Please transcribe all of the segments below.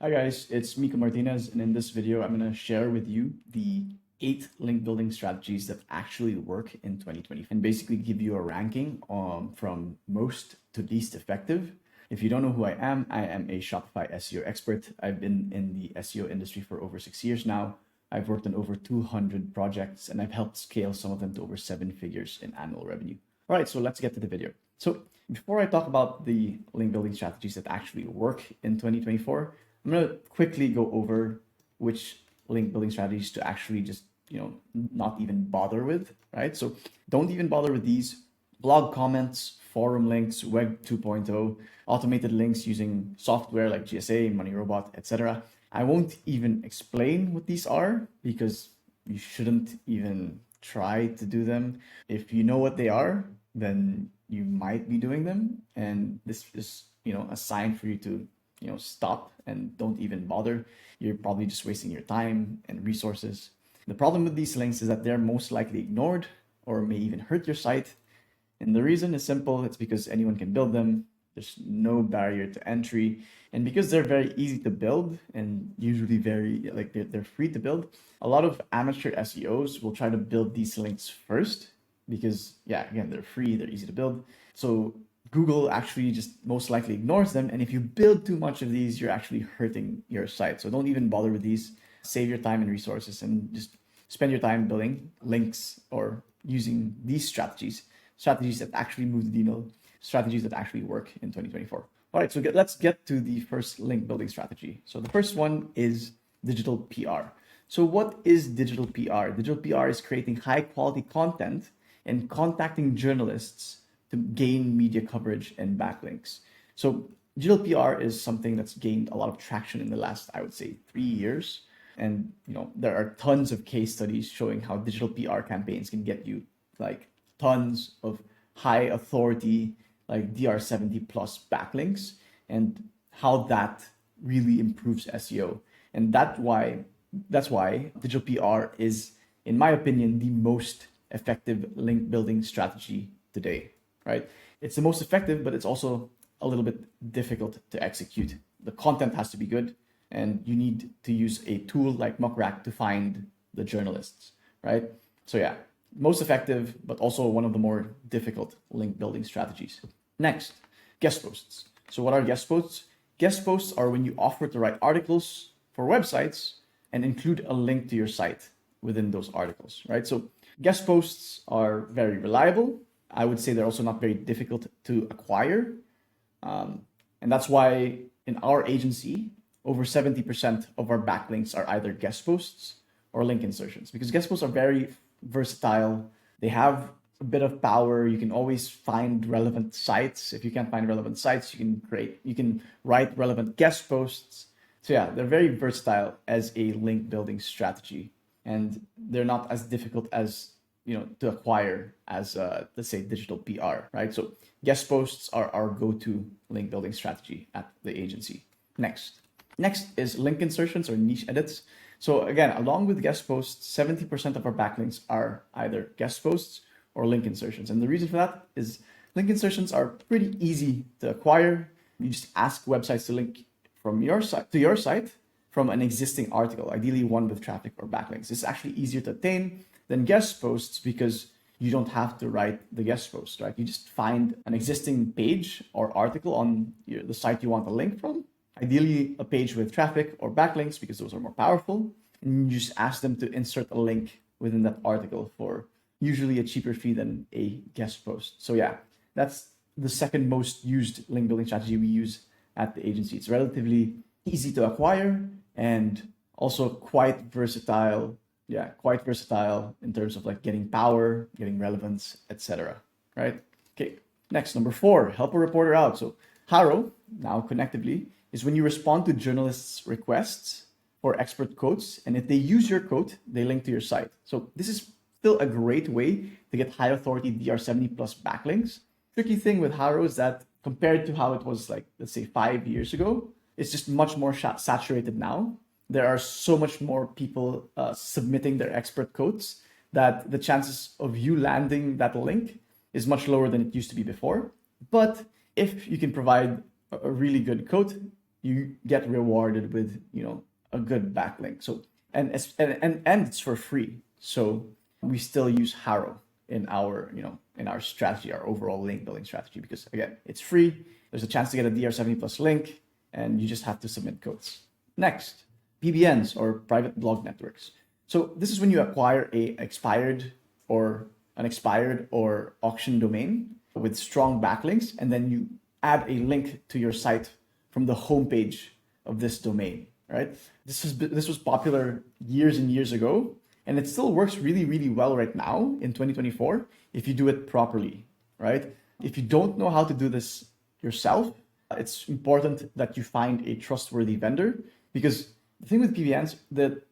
Hi guys, it's Miko Martinez, and in this video, I'm going to share with you the 8 link building strategies that actually work in 2020 and basically give you a ranking from most to least effective. If you don't know who I am a Shopify SEO expert. I've been in the SEO industry for over 6 years now. I've worked on over 200 projects, and I've helped scale some of them to over 7 figures in annual revenue. All right, so let's get to the video. So before I talk about the link building strategies that actually work in 2024, I'm going to quickly go over which link building strategies to actually just, not even bother with, right? So don't even bother with these blog comments, forum links, Web 2.0, automated links using software like GSA, Money Robot, etc. I won't even explain what these are because you shouldn't even try to do them. If you know what they are, then you might be doing them, and this is a sign for you to stop and don't even bother. You're probably just wasting your time and resources. The problem with these links is that they're most likely ignored or may even hurt your site. And the reason is simple. It's because anyone can build them. There's no barrier to entry. And because they're very easy to build and usually very, they're free to build, a lot of amateur SEOs will try to build these links first because, again, they're free, they're easy to build. So Google actually just most likely ignores them. And if you build too much of these, you're actually hurting your site. So don't even bother with these. Save your time and resources and just spend your time building links or using these strategies that actually move the needle, strategies that actually work in 2024. All right, so let's get to the first link building strategy. So the first one is digital PR. So what is digital PR? Digital PR is creating high quality content and contacting journalists to gain media coverage and backlinks. So digital PR is something that's gained a lot of traction in the last, I would say, 3 years. And there are tons of case studies showing how digital PR campaigns can get you like tons of high authority, like DR70 plus backlinks, and how that really improves SEO. And that's why digital PR is, in my opinion, the most effective link building strategy today, right? It's the most effective, but it's also a little bit difficult to execute. The content has to be good, and you need to use a tool like Muckrack to find the journalists, right? So most effective, but also one of the more difficult link building strategies. Next, guest posts. So what are guest posts? Guest posts are when you offer to write articles for websites and include a link to your site within those articles, right? So guest posts are very reliable. I would say they're also not very difficult to acquire. And that's why in our agency, over 70% of our backlinks are either guest posts or link insertions, because guest posts are very versatile. They have a bit of power. You can always find relevant sites. If you can't find relevant sites, you can write relevant guest posts. So they're very versatile as a link building strategy, and they're not as difficult as to acquire as let's say digital PR, right? So guest posts are our go-to link building strategy at the agency. Next is link insertions or niche edits. So again, along with guest posts, 70% of our backlinks are either guest posts or link insertions. And the reason for that is link insertions are pretty easy to acquire. You just ask websites to link from your site to your site from an existing article, ideally one with traffic or backlinks. It's actually easier to attain than guest posts because you don't have to write the guest post, right? You just find an existing page or article on the site you want a link from, ideally a page with traffic or backlinks because those are more powerful. And you just ask them to insert a link within that article for usually a cheaper fee than a guest post. So that's the second most used link building strategy we use at the agency. It's relatively easy to acquire and also quite versatile. Quite versatile in terms of like getting power, getting relevance, etc. Right? Okay. Next, number 4, help a reporter out. So Haro, now connectively, is when you respond to journalists' requests for expert quotes, and if they use your quote, they link to your site. So this is still a great way to get high authority DR70 plus backlinks. Tricky thing with Haro is that compared to how it was like, let's say 5 years ago, it's just much more saturated now. There are so much more people submitting their expert quotes that the chances of you landing that link is much lower than it used to be before. But if you can provide a really good quote, you get rewarded with, a good backlink. So, and it's for free. So we still use Harrow in our, in our strategy, our overall link building strategy, because again, it's free. There's a chance to get a DR70 plus link, and you just have to submit codes. Next, PBNs, or private blog networks. So this is when you acquire an expired or auction domain with strong backlinks, and then you add a link to your site from the homepage of this domain, right? This was popular years and years ago, and it still works really, really well right now in 2024 if you do it properly, right? If you don't know how to do this yourself, it's important that you find a trustworthy vendor, because the thing with PBNs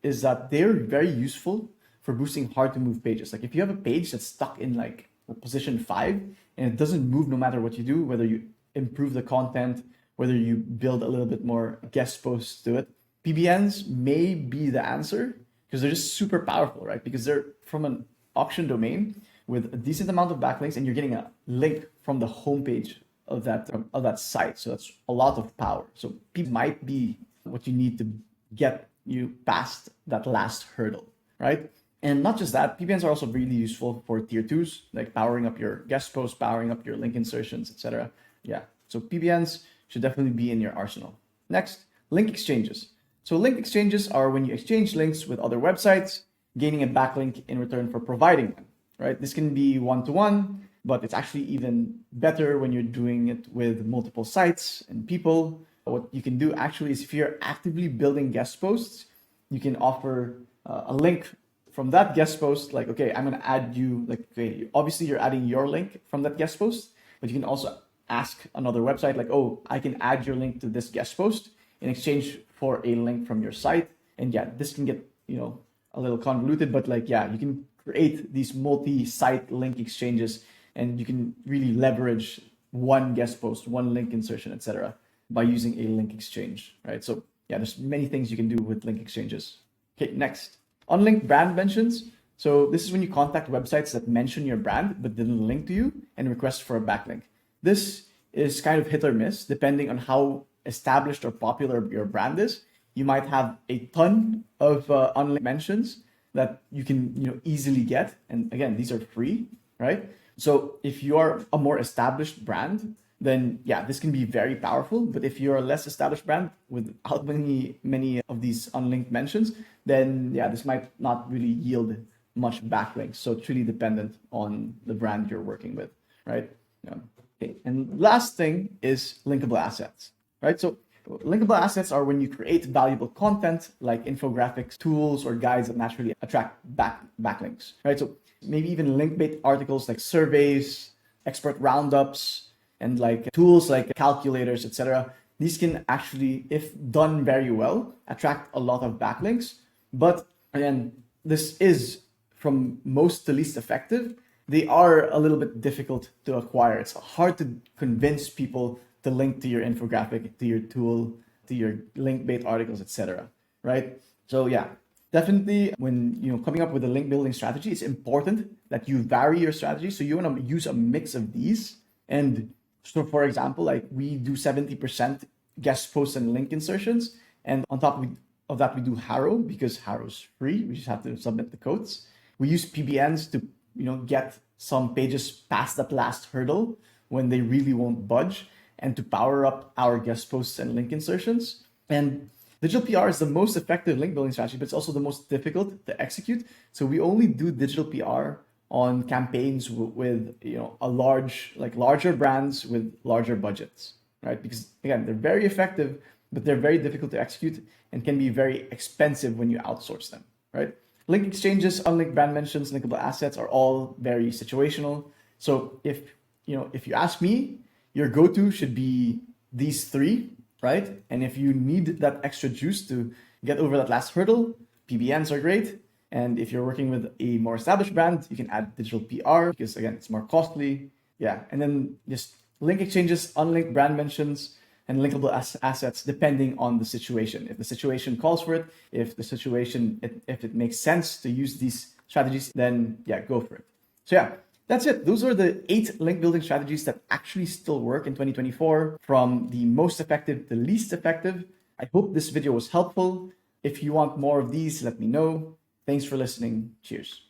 is that they're very useful for boosting hard to move pages. Like if you have a page that's stuck in like position 5 and it doesn't move no matter what you do, whether you improve the content, whether you build a little bit more guest posts to it, PBNs may be the answer, because they're just super powerful, right? Because they're from an auction domain with a decent amount of backlinks, and you're getting a link from the homepage of that site. So that's a lot of power. So PBNs might be what you need to get you past that last hurdle, right? And not just that, PBNs are also really useful for tier 2s, like powering up your guest posts, powering up your link insertions, etc. Yeah, so PBNs should definitely be in your arsenal. Next, link exchanges. So link exchanges are when you exchange links with other websites, gaining a backlink in return for providing them, right? This can be one-to-one, but it's actually even better when you're doing it with multiple sites and people. What you can do actually is, if you're actively building guest posts, you can offer a link from that guest post, like, okay, I'm going to add you, like, okay, obviously you're adding your link from that guest post, but you can also ask another website, like, oh, I can add your link to this guest post in exchange for a link from your site. And yeah, this can get, a little convoluted, but like, yeah, you can create these multi-site link exchanges, and you can really leverage one guest post, one link insertion, etc., by using a link exchange, right? So yeah, there's many things you can do with link exchanges. Okay, next, unlinked brand mentions. So this is when you contact websites that mention your brand but didn't link to you and request for a backlink. This is kind of hit or miss depending on how established or popular your brand is. You might have a ton of unlinked mentions that you can easily get, and again, these are free, right? So if you are a more established brand, then yeah, this can be very powerful. But if you're a less established brand without many of these unlinked mentions, then yeah, this might not really yield much backlinks. So it's really dependent on the brand you're working with, right? Yeah. Okay. And last thing is linkable assets, right? So linkable assets are when you create valuable content like infographics, tools, or guides that naturally attract backlinks, right? So maybe even link-based articles like surveys, expert roundups, and like tools like calculators, etc. These can actually, if done very well, attract a lot of backlinks. But again, this is from most to least effective. They are a little bit difficult to acquire. It's hard to convince people to link to your infographic, to your tool, to your link-based articles, etc. Right? So yeah, definitely when coming up with a link building strategy, it's important that you vary your strategy. So you want to use a mix of these. And so for example, like we do 70% guest posts and link insertions. And on top of that, we do Harrow, because Harrow's free. We just have to submit the codes. We use PBNs to get some pages past that last hurdle when they really won't budge, and to power up our guest posts and link insertions. And digital PR is the most effective link building strategy, but it's also the most difficult to execute. So we only do digital PR on campaigns with larger brands with larger budgets, right? Because again, they're very effective, but they're very difficult to execute and can be very expensive when you outsource them, right? Link exchanges, unlinked brand mentions, linkable assets are all very situational. So if you ask me, your go-to should be these three, right? And if you need that extra juice to get over that last hurdle, PBNs are great. And if you're working with a more established brand, you can add digital PR, because again, it's more costly. Yeah. And then just link exchanges, unlinked brand mentions, and linkable assets depending on the situation. If the situation calls for it, if it makes sense to use these strategies, then yeah, go for it. So yeah, that's it. Those are the 8 link building strategies that actually still work in 2024, from the most effective to least effective. I hope this video was helpful. If you want more of these, let me know. Thanks for listening. Cheers.